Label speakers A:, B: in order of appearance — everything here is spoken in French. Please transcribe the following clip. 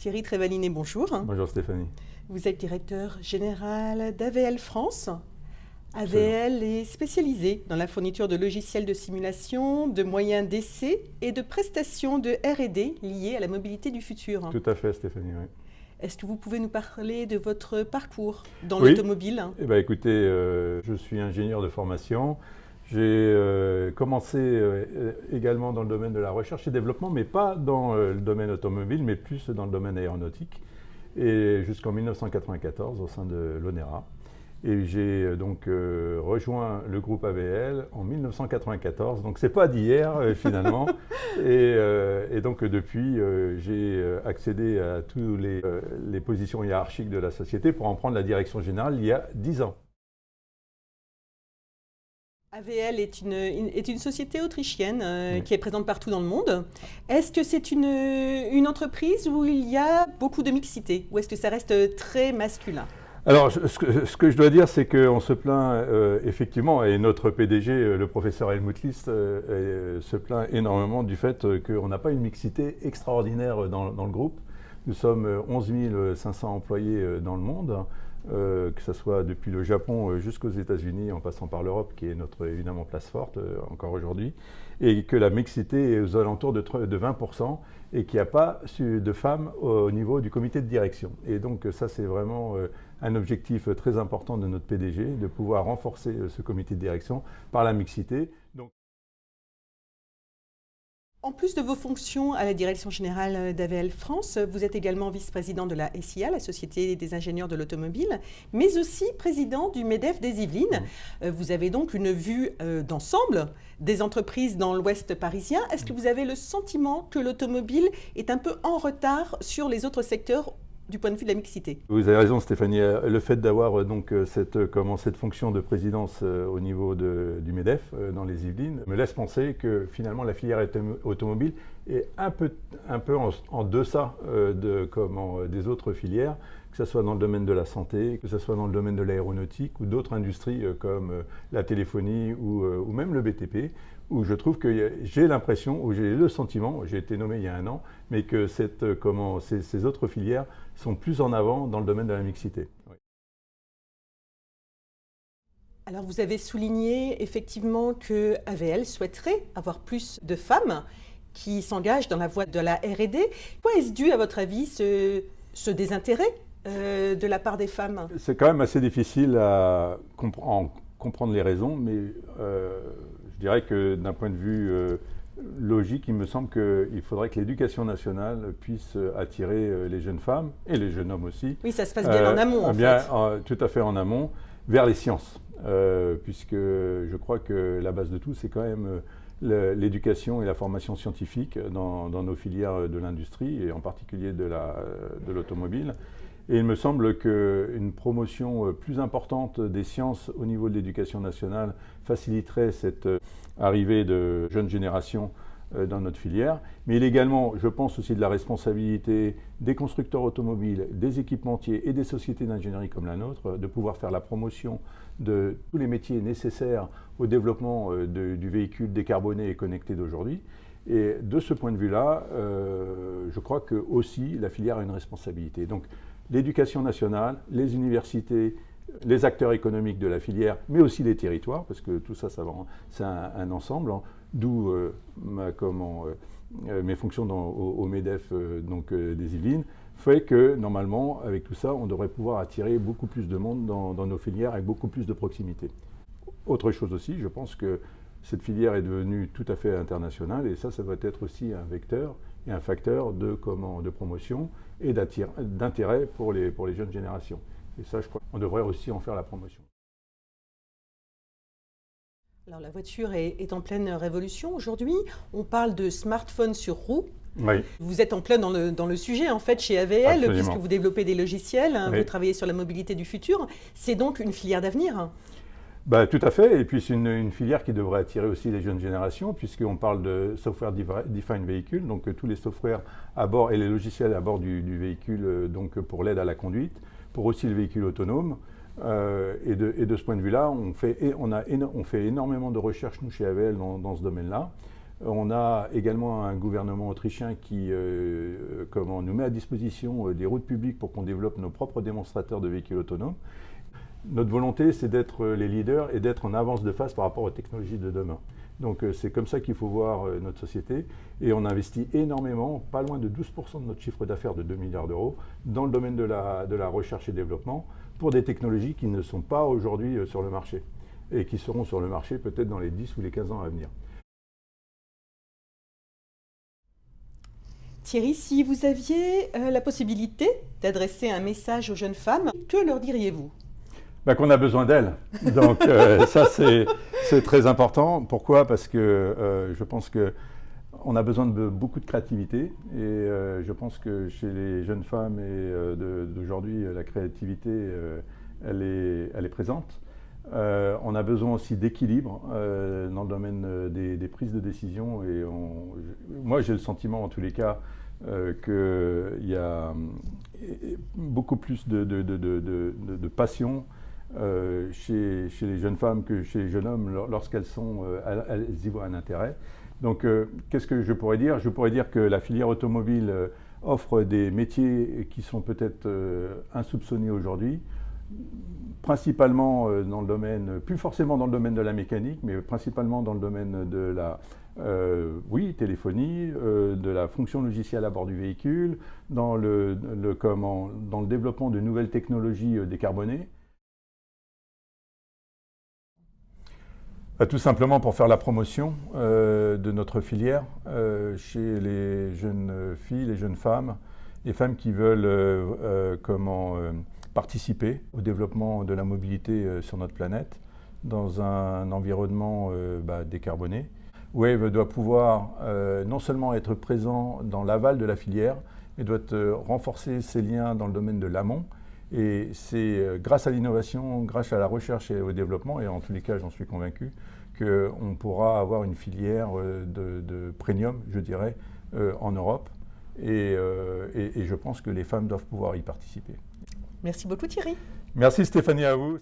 A: Thierry Trévalinet, bonjour.
B: Bonjour Stéphanie.
A: Vous êtes directeur général d'AVL France.
B: Absolument.
A: AVL est spécialisé dans la fourniture de logiciels de simulation, de moyens d'essai et de prestations de R&D liées à la mobilité du futur.
B: Tout à fait Stéphanie, oui.
A: Est-ce que vous pouvez nous parler de votre parcours dans
B: Oui.
A: l'automobile?
B: Eh bien, écoutez, je suis ingénieur de formation. J'ai commencé également dans le domaine de la recherche et développement, mais pas dans le domaine automobile, mais plus dans le domaine aéronautique. Et jusqu'en 1994 au sein de l'ONERA. Et j'ai donc rejoint le groupe AVL en 1994, donc c'est pas d'hier finalement. Et donc depuis, j'ai accédé à toutes les positions hiérarchiques de la société pour en prendre la direction générale il y a 10 ans.
A: AVL est une société autrichienne
B: Oui.
A: qui est présente partout dans le monde. Est-ce que c'est une entreprise où il y a beaucoup de mixité ou est-ce que ça reste très masculin?
B: Alors, ce que je dois dire, c'est qu'on se plaint effectivement, et notre PDG, le professeur Helmut List, se plaint énormément du fait qu'on n'a pas une mixité extraordinaire dans le groupe. Nous sommes 11 500 employés dans le monde, que ce soit depuis le Japon jusqu'aux États-Unis, en passant par l'Europe, qui est notre évidemment place forte encore aujourd'hui, et que la mixité est aux alentours de 20%, et qu'il n'y a pas de femmes au niveau du comité de direction. Et donc ça, c'est vraiment un objectif très important de notre PDG, de pouvoir renforcer ce comité de direction par la mixité. Donc,
A: en plus de vos fonctions à la direction générale d'AVL France, vous êtes également vice-président de la SIA, la Société des ingénieurs de l'automobile, mais aussi président du MEDEF des Yvelines. Vous avez donc une vue d'ensemble des entreprises dans l'ouest parisien. Est-ce que vous avez le sentiment que l'automobile est un peu en retard sur les autres secteurs du point de vue de la mixité?
B: Vous avez raison Stéphanie, le fait d'avoir donc cette fonction de présidence au niveau du MEDEF dans les Yvelines me laisse penser que finalement la filière automobile est un peu en deçà des autres filières, que ce soit dans le domaine de la santé, que ce soit dans le domaine de l'aéronautique ou d'autres industries comme la téléphonie ou même le BTP, où je trouve que j'ai l'impression, ou j'ai le sentiment, j'ai été nommé il y a un an, mais que ces autres filières sont plus en avant dans le domaine de la mixité. Oui.
A: Alors vous avez souligné effectivement que AVL souhaiterait avoir plus de femmes qui s'engagent dans la voie de la R&D. Pourquoi est-ce dû à votre avis ce désintérêt de la part des femmes?
B: C'est quand même assez difficile à comprendre les raisons, mais je dirais que d'un point de vue logique, il me semble qu'il faudrait que l'éducation nationale puisse attirer les jeunes femmes et les jeunes hommes aussi.
A: Oui, ça se passe bien en amont en fait.
B: Tout à fait en amont, vers les sciences, puisque je crois que la base de tout, c'est quand même l'éducation et la formation scientifique dans nos filières de l'industrie et en particulier de l'automobile. Et il me semble qu'une promotion plus importante des sciences au niveau de l'éducation nationale faciliterait cette arrivée de jeunes générations dans notre filière. Mais il est également, je pense aussi, de la responsabilité des constructeurs automobiles, des équipementiers et des sociétés d'ingénierie comme la nôtre de pouvoir faire la promotion de tous les métiers nécessaires au développement du véhicule décarboné et connecté d'aujourd'hui. Et de ce point de vue-là, je crois que aussi la filière a une responsabilité. Donc, l'éducation nationale, les universités, les acteurs économiques de la filière, mais aussi les territoires, parce que tout ça, c'est un ensemble, hein, d'où mes fonctions au MEDEF des Yvelines, fait que normalement, avec tout ça, on devrait pouvoir attirer beaucoup plus de monde dans nos filières avec beaucoup plus de proximité. Autre chose aussi, je pense que cette filière est devenue tout à fait internationale et ça doit être aussi un vecteur et un facteur de promotion et d'intérêt pour les jeunes générations. Et ça, je crois qu'on devrait aussi en faire la promotion.
A: Alors la voiture est en pleine révolution aujourd'hui. On parle de smartphone sur roue.
B: Oui.
A: Vous êtes en plein dans le sujet en fait chez AVL.
B: Absolument.
A: Puisque vous développez des logiciels,
B: Oui.
A: Vous travaillez sur la mobilité du futur. C'est donc une filière d'avenir.
B: Tout à fait, et puis c'est une filière qui devrait attirer aussi les jeunes générations, puisqu'on parle de Software Defined Vehicle, donc tous les softwares à bord et les logiciels à bord du véhicule donc pour l'aide à la conduite, pour aussi le véhicule autonome. Et de ce point de vue-là, on fait énormément de recherches, nous, chez AVL, dans ce domaine-là. On a également un gouvernement autrichien qui nous met à disposition des routes publiques pour qu'on développe nos propres démonstrateurs de véhicules autonomes. Notre volonté, c'est d'être les leaders et d'être en avance de phase par rapport aux technologies de demain. Donc c'est comme ça qu'il faut voir notre société. Et on investit énormément, pas loin de 12% de notre chiffre d'affaires de 2 milliards d'euros, dans le domaine de la recherche et développement, pour des technologies qui ne sont pas aujourd'hui sur le marché et qui seront sur le marché peut-être dans les 10 ou les 15 ans à venir.
A: Thierry, si vous aviez la possibilité d'adresser un message aux jeunes femmes, que leur diriez-vous ?
B: Qu'on a besoin d'elles. Donc ça, c'est très important. Pourquoi ? Parce que je pense qu'on a besoin de beaucoup de créativité. Et je pense que chez les jeunes femmes d'aujourd'hui, la créativité, elle est présente. On a besoin aussi d'équilibre dans le domaine des prises de décision. Et moi, j'ai le sentiment, en tous les cas, qu'il y a beaucoup plus de passion chez les jeunes femmes que chez les jeunes hommes lorsqu'elles y voient un intérêt. Donc, qu'est-ce que je pourrais dire ? Je pourrais dire que la filière automobile offre des métiers qui sont peut-être insoupçonnés aujourd'hui, principalement dans le domaine, plus forcément dans le domaine de la mécanique, mais principalement dans le domaine de la téléphonie, de la fonction logicielle à bord du véhicule, dans le développement de nouvelles technologies décarbonées. Tout simplement pour faire la promotion de notre filière chez les jeunes filles, les jeunes femmes, les femmes qui veulent participer au développement de la mobilité sur notre planète dans un environnement décarboné. Wave doit pouvoir non seulement être présent dans l'aval de la filière, mais doit renforcer ses liens dans le domaine de l'amont. Et c'est grâce à l'innovation, grâce à la recherche et au développement, et en tous les cas j'en suis convaincu, qu'on pourra avoir une filière de premium, je dirais, en Europe. Et je pense que les femmes doivent pouvoir y participer.
A: Merci beaucoup Thierry.
B: Merci Stéphanie, à vous.